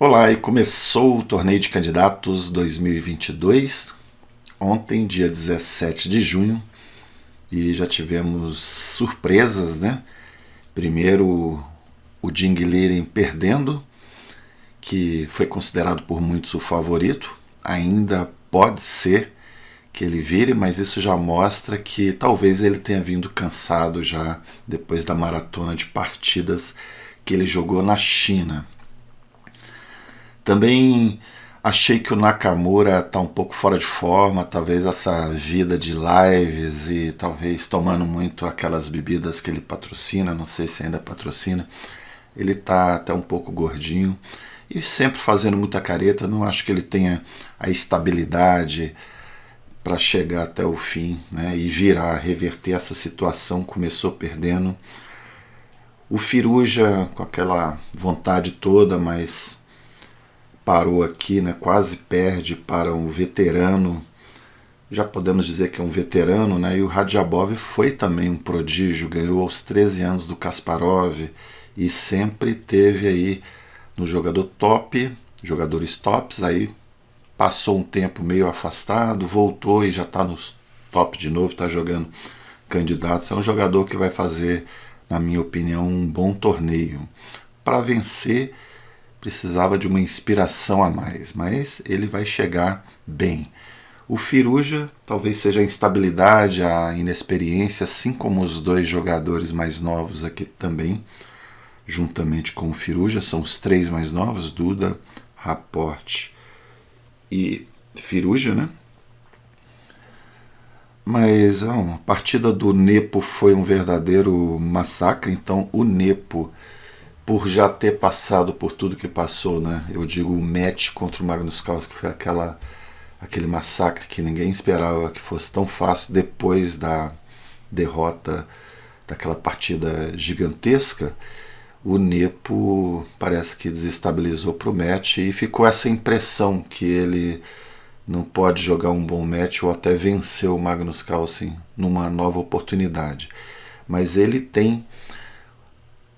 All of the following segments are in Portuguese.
Olá, e começou o Torneio de Candidatos 2022, ontem, dia 17 de junho, e já tivemos surpresas, né? Primeiro, o Jing Liren perdendo, que foi considerado por muitos o favorito. Ainda pode ser que ele vire, mas isso já mostra que talvez ele tenha vindo cansado já depois da maratona de partidas que ele jogou na China. Também achei que o Nakamura está um pouco fora de forma, talvez essa vida de lives e talvez tomando muito aquelas bebidas que ele patrocina, não sei se ainda patrocina. Ele está até um pouco gordinho e sempre fazendo muita careta, não acho que ele tenha a estabilidade para chegar até o fim, né, e virar, reverter essa situação. Começou perdendo. O Firuja com aquela vontade toda, mas parou aqui, né? Quase perde para um veterano, já podemos dizer que é um veterano, né? E o Radjabov foi também um prodígio, ganhou aos 13 anos do Kasparov e sempre teve aí no jogador top, jogadores tops. Aí passou um tempo meio afastado, voltou e já está nos top de novo, está jogando candidatos. É um jogador que vai fazer, na minha opinião, um bom torneio. Para vencer precisava de uma inspiração a mais, mas ele vai chegar bem. O Firuja talvez seja a instabilidade, a inexperiência, assim como os dois jogadores mais novos aqui também, juntamente com o Firuja, são os três mais novos, Duda, Raport e Firuja, né? Mas a partida do Nepo foi um verdadeiro massacre. Então o Nepo, por já ter passado por tudo que passou, né? Eu digo o match contra o Magnus Carlsen, que foi aquele massacre que ninguém esperava que fosse tão fácil depois da derrota daquela partida gigantesca. O Nepo parece que desestabilizou para o match e ficou essa impressão que ele não pode jogar um bom match ou até vencer o Magnus Carlsen numa nova oportunidade. Mas ele tem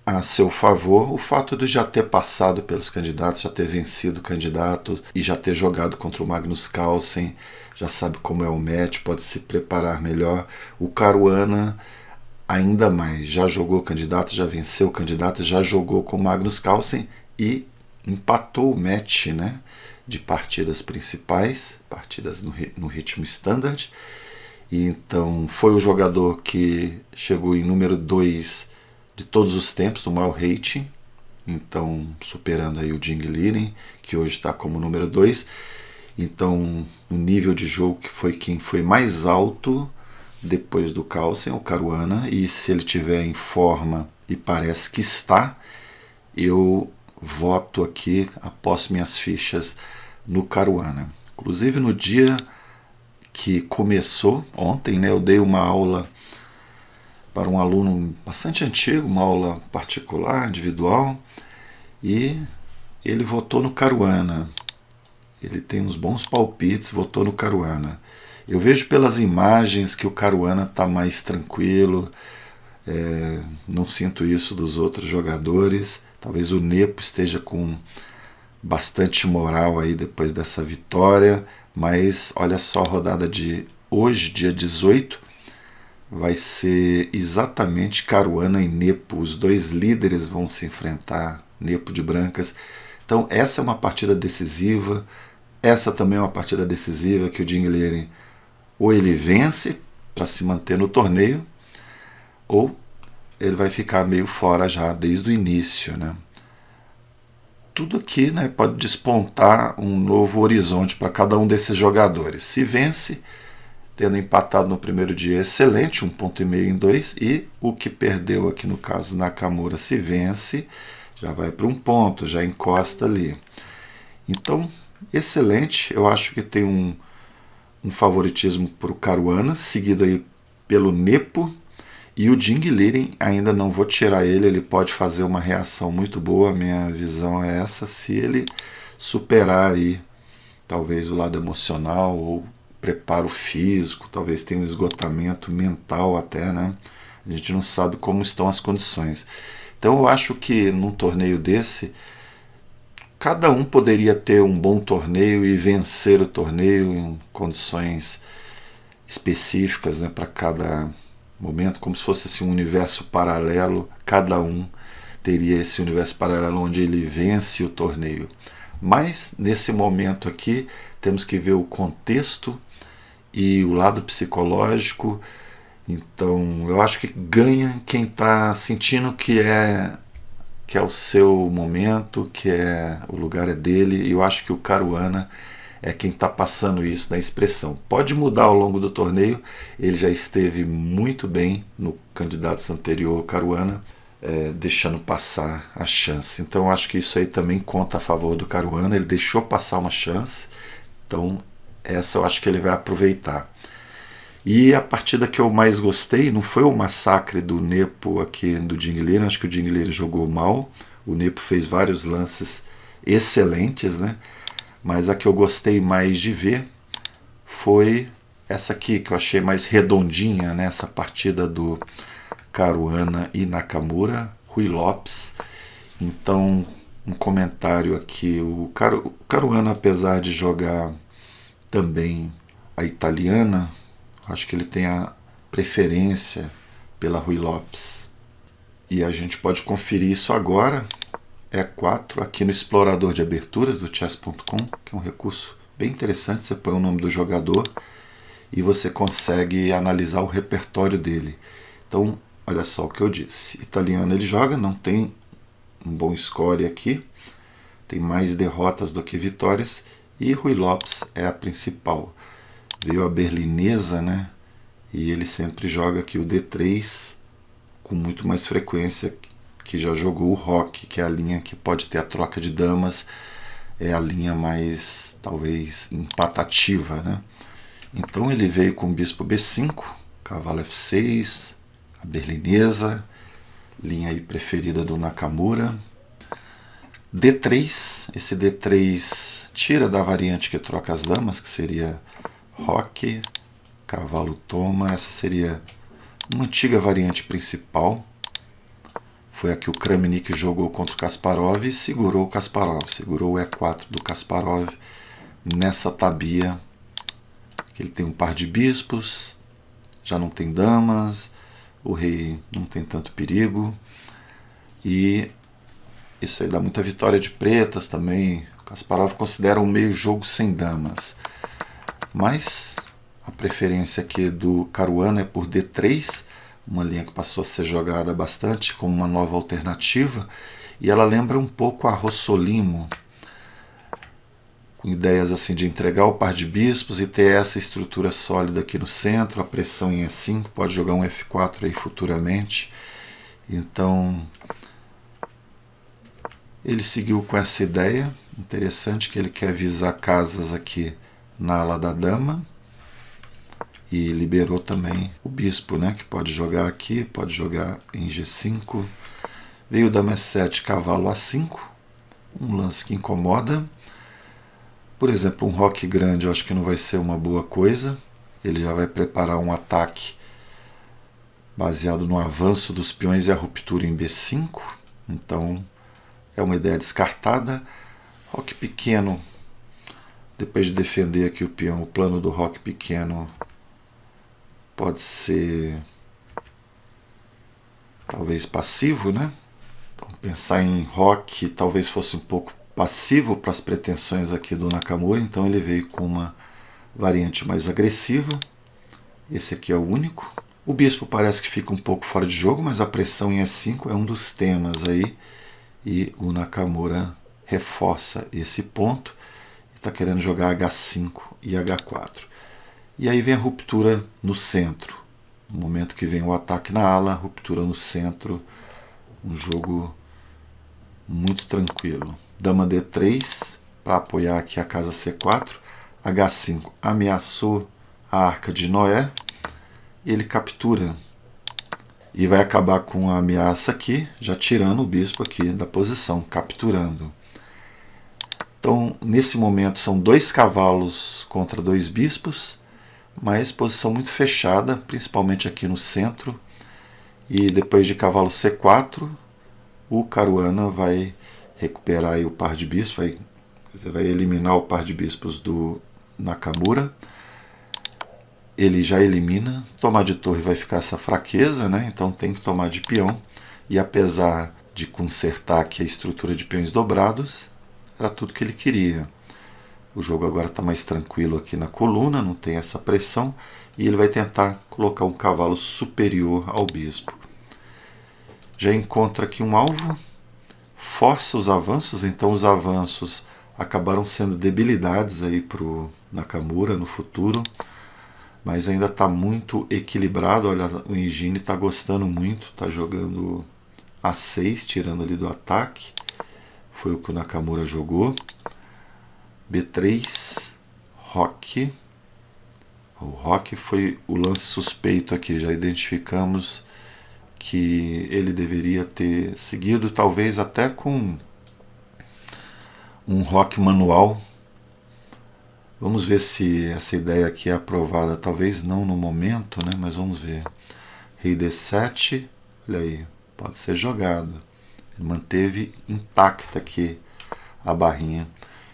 a seu favor o fato de já ter passado pelos candidatos, já ter vencido o candidato e já ter jogado contra o Magnus Carlsen, já sabe como é o match, pode se preparar melhor. O Caruana ainda mais, já jogou candidato, já venceu o candidato, já jogou com o Magnus Carlsen e empatou o match, né, de partidas principais, partidas no ritmo standard. E então foi o jogador que chegou em número 2 de todos os tempos, o maior rating, então superando aí o Jing Liren, que hoje está como número 2. Então o nível de jogo que foi quem foi mais alto depois do Carlsen, o Caruana, e se ele tiver em forma, e parece que está, eu voto aqui, aposto minhas fichas no Caruana. Inclusive no dia que começou, ontem, né, eu dei uma aula para um aluno bastante antigo, uma aula particular, individual, e ele votou no Caruana. Ele tem uns bons palpites, votou no Caruana. Eu vejo pelas imagens que o Caruana está mais tranquilo, não sinto isso dos outros jogadores. Talvez o Nepo esteja com bastante moral aí depois dessa vitória, mas olha só, a rodada de hoje, dia 18, vai ser exatamente Caruana e Nepo. Os dois líderes vão se enfrentar, Nepo de brancas. Então essa é uma partida decisiva. Essa também é uma partida decisiva que o Jing Liren ou ele vence para se manter no torneio, ou ele vai ficar meio fora já desde o início, né? Tudo aqui, né, pode despontar um novo horizonte para cada um desses jogadores. Se vence, tendo empatado no primeiro dia, excelente, 1,5 em 2, e o que perdeu aqui no caso Nakamura, se vence, já vai para 1 ponto, já encosta ali. Então, excelente, eu acho que tem um favoritismo para o Caruana, seguido aí pelo Nepo, e o Jing Liren ainda não vou tirar ele pode fazer uma reação muito boa, minha visão é essa, se ele superar aí talvez o lado emocional ou preparo físico, talvez tenha um esgotamento mental até, né? A gente não sabe como estão as condições. Então eu acho que num torneio desse, cada um poderia ter um bom torneio e vencer o torneio em condições específicas, né, para cada momento, como se fosse assim, um universo paralelo. Cada um teria esse universo paralelo onde ele vence o torneio. Mas nesse momento aqui temos que ver o contexto e o lado psicológico. Então eu acho que ganha quem está sentindo que é o seu momento, que é o lugar é dele. E eu acho que o Caruana é quem está passando isso na expressão. Pode mudar ao longo do torneio, ele já esteve muito bem no candidato anterior, Caruana, deixando passar a chance. Então eu acho que isso aí também conta a favor do Caruana, ele deixou passar uma chance, então essa eu acho que ele vai aproveitar. E a partida que eu mais gostei não foi o massacre do Nepo aqui do Dinguileiro, acho que o Dinguileiro jogou mal, o Nepo fez vários lances excelentes, né? Mas a que eu gostei mais de ver foi essa aqui, que eu achei mais redondinha, né? Essa partida do Caruana e Nakamura, Rui Lopes. Então, um comentário aqui, o Caruana, apesar de jogar também a italiana, acho que ele tem a preferência pela Rui Lopes. E a gente pode conferir isso agora. E4 aqui no explorador de aberturas do chess.com, que é um recurso bem interessante. Você põe o nome do jogador e você consegue analisar o repertório dele. Então, olha só o que eu disse. Italiano ele joga, não tem um bom score aqui, tem mais derrotas do que vitórias, e Rui Lopes é a principal. Veio a berlinesa, né? E ele sempre joga aqui o D3 com muito mais frequência, que já jogou o roque, que é a linha que pode ter a troca de damas, é a linha mais, talvez, empatativa, né? Então ele veio com o bispo B5, cavalo F6, a berlinesa, linha aí preferida do Nakamura. D3, esse D3 tira da variante que troca as damas, que seria roque, cavalo toma, essa seria uma antiga variante principal. Foi a que o Kramnik jogou contra o Kasparov e segurou o Kasparov, segurou o E4 do Kasparov nessa tabia. Ele tem um par de bispos, já não tem damas, o rei não tem tanto perigo, e isso aí dá muita vitória de pretas também. O Kasparov considera um meio jogo sem damas, mas a preferência aqui do Caruana é por D3, uma linha que passou a ser jogada bastante como uma nova alternativa, e ela lembra um pouco a Rossolimo, com ideias assim de entregar o par de bispos e ter essa estrutura sólida aqui no centro, a pressão em E5, pode jogar um F4 aí futuramente. Então ele seguiu com essa ideia interessante, que ele quer visar casas aqui na ala da dama, e liberou também o bispo, né, que pode jogar aqui, pode jogar em G5. Veio dama E7, cavalo A5, um lance que incomoda. Por exemplo, um roque grande eu acho que não vai ser uma boa coisa. Ele já vai preparar um ataque baseado no avanço dos peões e a ruptura em B5. Então é uma ideia descartada. Roque pequeno, depois de defender aqui o peão, o plano do roque pequeno pode ser talvez passivo, né? Então, pensar em roque talvez fosse um pouco passivo para as pretensões aqui do Nakamura, então ele veio com uma variante mais agressiva. Esse aqui é o único. O bispo parece que fica um pouco fora de jogo, mas a pressão em E5 é um dos temas aí, e o Nakamura reforça esse ponto e está querendo jogar H5 e H4. E aí vem a ruptura no centro. No momento que vem o ataque na ala, ruptura no centro, um jogo muito tranquilo. Dama D3 para apoiar aqui a casa C4. H5 ameaçou a arca de Noé. Ele captura e vai acabar com a ameaça aqui, já tirando o bispo aqui da posição, capturando. Então, nesse momento, são 2 cavalos contra 2 bispos, mas posição muito fechada, principalmente aqui no centro. E depois de cavalo C4, o Caruana vai recuperar aí o par de bispos, você vai eliminar o par de bispos do Nakamura. Ele já elimina, tomar de torre vai ficar essa fraqueza, né? Então tem que tomar de peão. E apesar de consertar aqui a estrutura de peões dobrados, era tudo que ele queria. O jogo agora está mais tranquilo aqui na coluna, não tem essa pressão, e ele vai tentar colocar um cavalo superior ao bispo. Já encontra aqui um alvo, força os avanços, então os avanços acabaram sendo debilidades aí para o Nakamura no futuro, mas ainda está muito equilibrado. Olha, o Engine está gostando muito, está jogando A6, tirando ali do ataque, foi o que o Nakamura jogou. B3, roque. O roque foi o lance suspeito aqui, já identificamos que ele deveria ter seguido, talvez até com um roque manual. Vamos ver se essa ideia aqui é aprovada, talvez não no momento, né? Mas vamos ver. Rei D7, olha aí, pode ser jogado. Ele manteve intacta aqui a barrinha.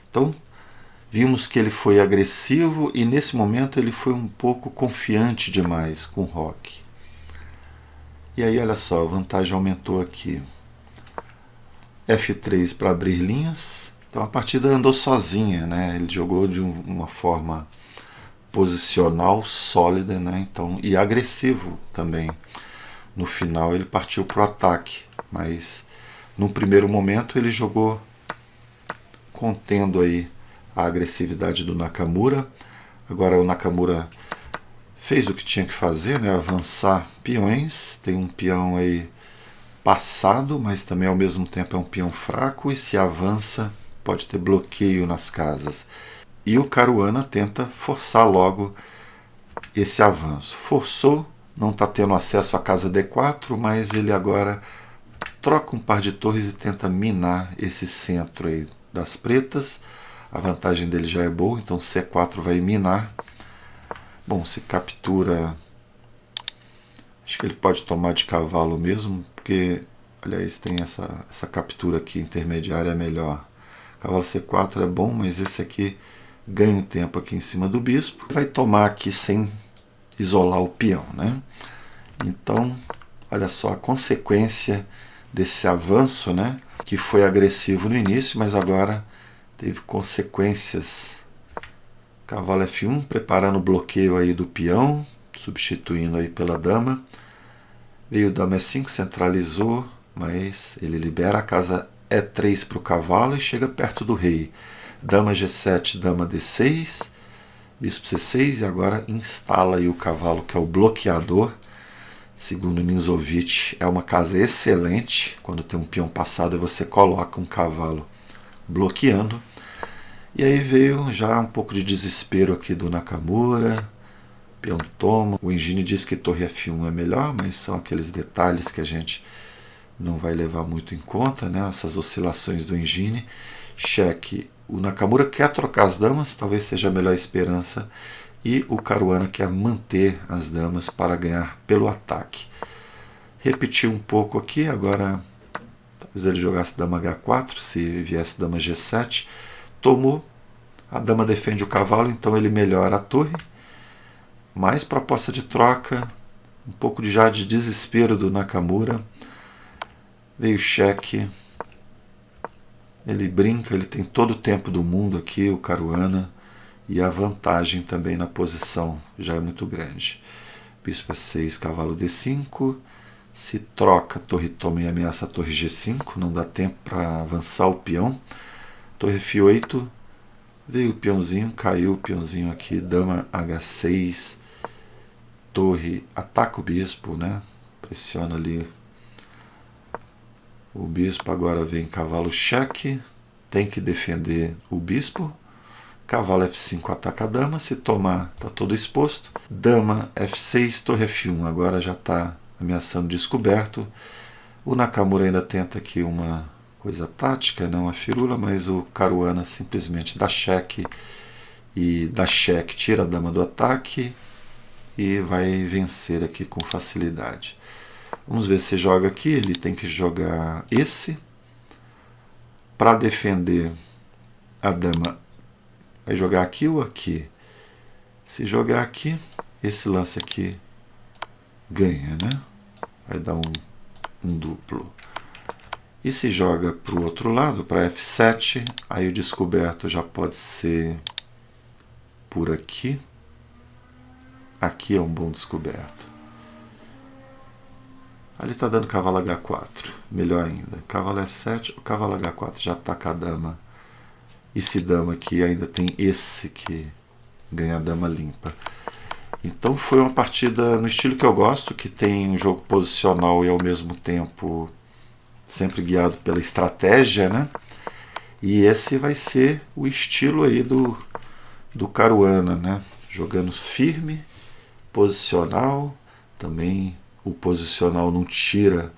Então, vimos que ele foi agressivo e nesse momento ele foi um pouco confiante demais com o roque. E aí, olha só, a vantagem aumentou aqui. F3 para abrir linhas. Então a partida andou sozinha, né? Ele jogou de uma forma posicional, sólida, né? Então, e agressivo também. No final ele partiu para o ataque, mas no primeiro momento ele jogou contendo aí a agressividade do Nakamura. Agora o Nakamura fez o que tinha que fazer, né? Avançar peões. Tem um peão aí passado, mas também ao mesmo tempo é um peão fraco, e se avança pode ter bloqueio nas casas. E o Caruana tenta forçar logo esse avanço. Forçou, não está tendo acesso à casa D4, mas ele agora troca um par de torres e tenta minar esse centro aí das pretas. A vantagem dele já é boa, então C4 vai minar. Bom, se captura, acho que ele pode tomar de cavalo mesmo, porque, aliás, tem essa captura aqui intermediária é melhor. Cavalo C4 é bom, mas esse aqui ganha um tempo aqui em cima do bispo. Vai tomar aqui sem isolar o peão, né? Então, olha só a consequência desse avanço, né? Que foi agressivo no início, mas agora teve consequências. Cavalo F1, preparando o bloqueio aí do peão, substituindo aí pela dama. Veio dama E5, centralizou, mas ele libera a casa E3 para o cavalo e chega perto do rei. Dama G7, dama D6, bispo C6, e agora instala aí o cavalo, que é o bloqueador. Segundo Ninzovic, é uma casa excelente. Quando tem um peão passado, você coloca um cavalo bloqueando. E aí veio já um pouco de desespero aqui do Nakamura. Peão toma. O Engine diz que torre F1 é melhor, mas são aqueles detalhes que a gente não vai levar muito em conta, né? Essas oscilações do Engine. Cheque. O Nakamura quer trocar as damas, talvez seja a melhor esperança. E o Caruana quer manter as damas para ganhar pelo ataque. Repetiu um pouco aqui, agora talvez ele jogasse dama H4, se viesse dama G7. Tomou, a dama defende o cavalo, então ele melhora a torre. Mais proposta de troca, um pouco já de desespero do Nakamura. Veio cheque. Ele brinca, ele tem todo o tempo do mundo aqui, o Caruana. E a vantagem também na posição já é muito grande. Bispo E6, cavalo D5. Se troca, torre toma e ameaça a torre G5. Não dá tempo para avançar o peão. Torre F8. Veio o peãozinho, caiu o peãozinho aqui. Dama H6. Torre, ataca o bispo, né? Pressiona ali o bispo. Agora vem cavalo cheque. Tem que defender o bispo. Cavalo F5 ataca a dama, se tomar está todo exposto. Dama F6, torre F1, agora já está ameaçando descoberto. O Nakamura ainda tenta aqui uma coisa tática, não a firula, mas o Caruana simplesmente dá cheque, e dá cheque, tira a dama do ataque e vai vencer aqui com facilidade. Vamos ver se joga aqui, ele tem que jogar esse. Para defender, a dama vai jogar aqui ou aqui? Se jogar aqui, esse lance aqui ganha, né? Vai dar um duplo. E se joga para o outro lado, para F7, aí o descoberto já pode ser por aqui. Aqui é um bom descoberto. Ali está dando cavalo H4, melhor ainda. Cavalo E7, o cavalo H4 já está com a dama. Esse dama aqui ainda tem esse que ganha a dama limpa. Então foi uma partida no estilo que eu gosto, que tem um jogo posicional e ao mesmo tempo sempre guiado pela estratégia, né? E esse vai ser o estilo aí do Caruana, né? Jogando firme, posicional, também o posicional não tira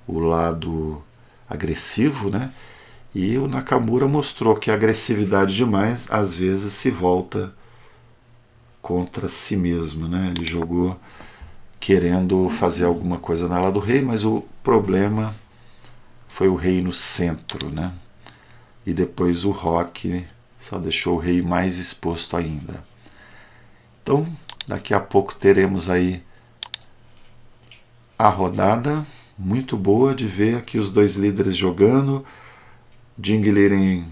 o lado agressivo, né? E o Nakamura mostrou que a agressividade demais às vezes se volta contra si mesmo, né? Ele jogou querendo fazer alguma coisa na ala do rei, mas o problema foi o rei no centro, né? E depois o roque só deixou o rei mais exposto ainda. Então, daqui a pouco teremos aí a rodada muito boa de ver aqui os dois líderes jogando, Jing Liren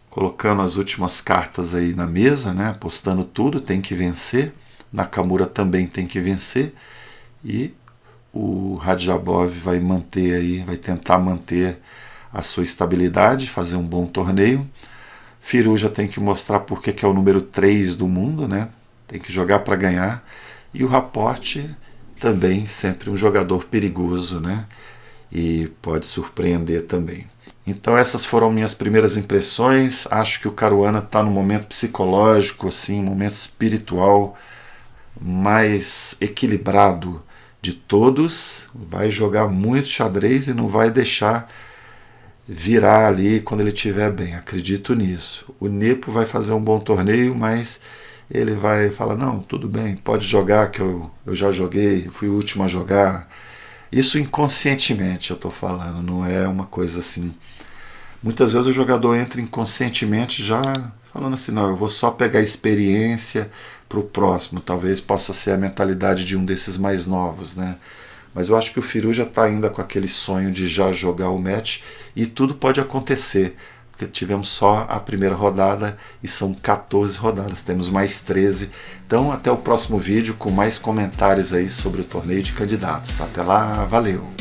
colocando as últimas cartas aí na mesa, né? Apostando tudo, tem que vencer. Nakamura também tem que vencer. E o Radjabov vai manter aí, vai tentar manter a sua estabilidade, fazer um bom torneio. Firouzja tem que mostrar porque que é o número 3 do mundo, né? Tem que jogar para ganhar. E o Raport também sempre um jogador perigoso, né? E pode surpreender também. Então essas foram minhas primeiras impressões. Acho que o Caruana está num momento psicológico, assim, um momento espiritual mais equilibrado de todos. Vai jogar muito xadrez e não vai deixar virar ali quando ele estiver bem. Acredito nisso. O Nepo vai fazer um bom torneio, mas ele vai falar, não, tudo bem, pode jogar que eu já joguei, fui o último a jogar. Isso inconscientemente eu estou falando, não é uma coisa assim. Muitas vezes o jogador entra inconscientemente já falando assim, não, eu vou só pegar experiência para o próximo. Talvez possa ser a mentalidade de um desses mais novos, né? Mas eu acho que o Firouzja está ainda com aquele sonho de já jogar o match e tudo pode acontecer, porque tivemos só a primeira rodada e são 14 rodadas, temos mais 13. Então até o próximo vídeo com mais comentários aí sobre o torneio de candidatos. Até lá, valeu!